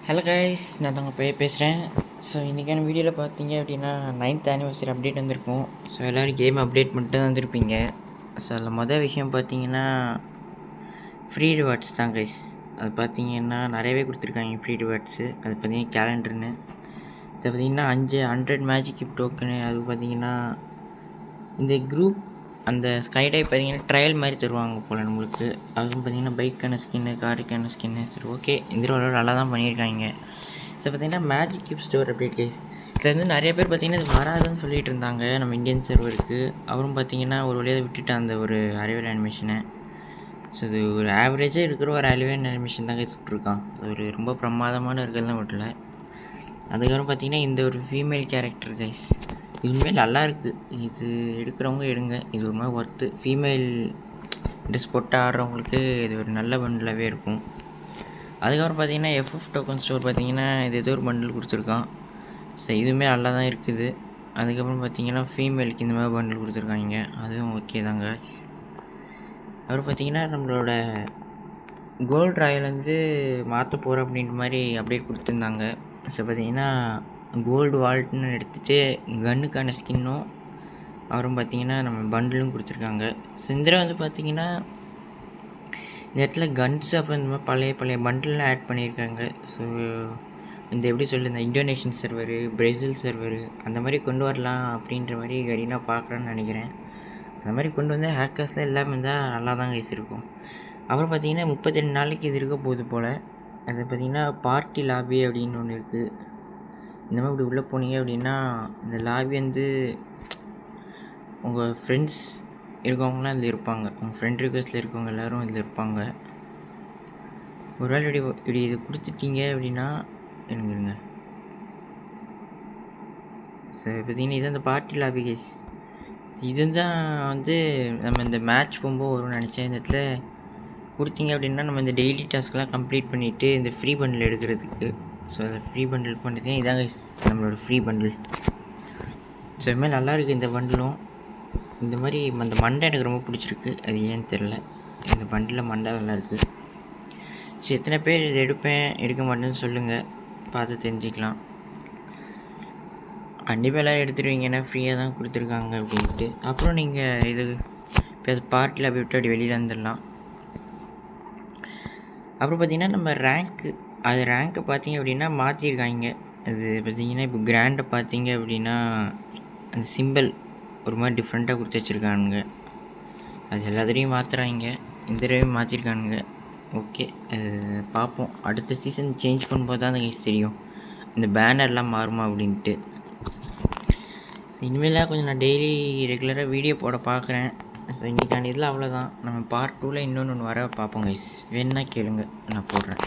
Hello guys, நான் தாங்க பேசுகிறேன். ஸோ இன்றைக்கான வீடியோவில் பார்த்தீங்க அப்படின்னா 9th ஆனிவர்சரி அப்டேட் வந்திருக்கும். ஸோ எல்லோரும் கேம் அப்டேட் மட்டும் வந்திருப்பீங்க. ஸோ அதில் மொதல் விஷயம் பார்த்தீங்கன்னா ஃப்ரீ ரிவார்ட்ஸ் தான் கைஸ். அது பார்த்தீங்கன்னா நிறையவே கொடுத்துருக்காங்க ஃப்ரீ ரிவார்ட்ஸு. அது பார்த்தீங்கன்னா கேலண்டர்னு. ஸோ பார்த்தீங்கன்னா 100 மேஜிக் கிஃப்ட் டோக்கனு. அது பார்த்தீங்கன்னா இந்த குரூப் அந்த ஸ்கை டைப் பார்த்தீங்கன்னா ட்ரையல் மாதிரி தருவாங்க போல் நம்மளுக்கு. அதுவும் பார்த்தீங்கன்னா பைக்கான ஸ்கின்னு, காருக்கான ஸ்கின்னு. சரி, ஓகே, இந்த தடவை நல்லா தான் பண்ணியிருக்காங்க. ஸோ பார்த்தீங்கன்னா magic gift store update guys. இதில் வந்து நிறைய பேர் பார்த்தீங்கன்னா இது வராதுன்னு சொல்லிட்டு இருந்தாங்க நம்ம இந்தியன் சர்வருக்கு. அவரும் பார்த்தீங்கன்னா ஒரு வழியாக விட்டுட்டு அந்த ஒரு அரைவல் அனிமேஷனை. ஸோ இது ஒரு ஆவரேஜாக இருக்கிற ஒரு அரைவல் அனிமேஷன் தான் கைஸ் விட்ருக்கான். ஒரு ரொம்ப பிரமாதமான இருக்கிறதுலாம் விட்டல. அதுக்கப்புறம் பார்த்தீங்கன்னா இந்த ஒரு ஃபீமேல் கேரக்டர் கைஸ், இதுவுமே நல்லா இருக்குது. இது எடுக்கிறவங்க எடுங்க, இது ஒரு மாதிரி ஒர்த்து. ஃபீமேல் ட்ரெஸ் போட்டு ஆடுறவங்களுக்கு இது ஒரு நல்ல பண்டிலாகவே இருக்கும். அதுக்கப்புறம் பார்த்தீங்கன்னா எஃப்எஃப் டோக்கன் ஸ்டோர் பார்த்தீங்கன்னா இது ஏதோ ஒரு பண்டில் கொடுத்துருக்கான். ஸோ இதுவுமே நல்லா தான் இருக்குது. அதுக்கப்புறம் பார்த்தீங்கன்னா ஃபீமேலுக்கு இந்த மாதிரி பண்டில் கொடுத்துருக்காங்க, அதுவும் ஓகே தாங்க. அப்புறம் பார்த்தீங்கன்னா நம்மளோட கோல்ட் ராயல் வந்து மாற்ற போகிறோம் அப்படின்ற மாதிரி அப்டேட் கொடுத்துருந்தாங்க. ஸோ பார்த்தீங்கன்னா கோல்டு வால்ட்னு எடுத்துகிட்டு கன்னுக்கான ஸ்கின்னும் அப்புறம் பார்த்திங்கன்னா நம்ம பண்டிலும் கொடுத்துருக்காங்க. சிந்திரா வந்து பார்த்திங்கன்னா இந்த இடத்துல கன்ஸ் அப்புறம் இந்த மாதிரி பழைய பண்டில்லாம் ஆட் பண்ணியிருக்காங்க. ஸோ இந்த எப்படி சொல்லு, இந்த இந்தோனேஷியன் சர்வரு, பிரேசில் சர்வரு அந்த மாதிரி கொண்டு வரலாம் அப்படின்ற மாதிரி கரீனா பார்க்குறேன்னு நினைக்கிறேன். அந்த மாதிரி கொண்டு வந்து ஹேக்கர்ஸ்லாம் எல்லாமே இருந்தால் நல்லா தான் கைஸ் இருக்கும். அப்புறம் பார்த்திங்கன்னா 32 நாளைக்கு இது இருக்க போகுது போல். அது பார்த்திங்கன்னா பார்ட்டி லாபி அப்படின்னு ஒன்று இருக்குது. இந்த மாதிரி இப்படி உள்ளே போனீங்க அப்படின்னா இந்த லாபி வந்து உங்கள் ஃப்ரெண்ட்ஸ் இருக்கவங்களாம் இதில் இருப்பாங்க. உங்கள் ஃப்ரெண்ட் ரிக்வெஸ்ட்டில் இருக்கவங்க எல்லோரும் இதில் இருப்பாங்க. ஒரு வேளை இப்படி இது கொடுத்துட்டீங்க அப்படின்னா இருங்க. சரி, பார்த்தீங்கன்னா இது அந்த பார்ட்டி லாபி கேஸ். இதுதான் வந்து நம்ம இந்த மேட்ச் போகும்போது வரும்னு நினச்சேன். இந்த இடத்துல கொடுத்தீங்க அப்படின்னா நம்ம இந்த டெய்லி டாஸ்க்லாம் கம்ப்ளீட் பண்ணிவிட்டு இந்த ஃப்ரீ பண்டில் எடுக்கிறதுக்கு. ஸோ அதை ஃப்ரீ பண்டில் பண்ணுறது இதாங்க நம்மளோட ஃப்ரீ பண்டில். ஸோ இதுமாதிரி நல்லா இருக்குது இந்த பண்டிலும். இந்த மாதிரி அந்த மண்டை எனக்கு ரொம்ப பிடிச்சிருக்கு, அது ஏன்னு தெரில. இந்த பண்டில் மண்டை நல்லா இருக்குது. ஸோ எத்தனை பேர் இது எடுக்க மாட்டேன்னு சொல்லுங்கள், பார்த்து தெரிஞ்சுக்கலாம். கண்டிப்பாக எல்லோரும் எடுத்துருவீங்க, ஏன்னா ஃப்ரீயாக தான் கொடுத்துருக்காங்க அப்படின்ட்டு. அப்புறம் நீங்கள் இது இப்போ பார்ட்டியில் அப்படி விட்டு அப்படி வெளியில் வந்துடலாம். அப்புறம் பார்த்திங்கன்னா நம்ம ரேங்க்கை பார்த்தீங்க அப்படின்னா மாற்றிருக்காங்க. அது பார்த்திங்கன்னா இப்போ கிராண்டை பார்த்தீங்க அப்படின்னா அந்த சிம்பிள் ஒரு மாதிரி டிஃப்ரெண்ட்டாக கொடுத்து வச்சுருக்கானுங்க. அது எல்லாத்தையும் மாற்றுறாங்க, இந்த தடவையும் மாற்றிருக்கானுங்க. ஓகே, அது பார்ப்போம். அடுத்த சீசன் சேஞ்ச் பண்ணும்போது தான் எனக்கு தெரியும் இந்த பேனர்லாம் மாறுமா அப்படின்ட்டு. இனிமேலாம் கொஞ்சம் நான் டெய்லி ரெகுலராக வீடியோ போட பார்க்குறேன். ஸோ இன்றைக்கான இதில் அவ்வளோதான். நம்ம பார்ட் 2ல் இன்னொன்று வர பார்ப்போம் கைஸ். வேணுன்னா கேளுங்க, நான் போடுறேன்.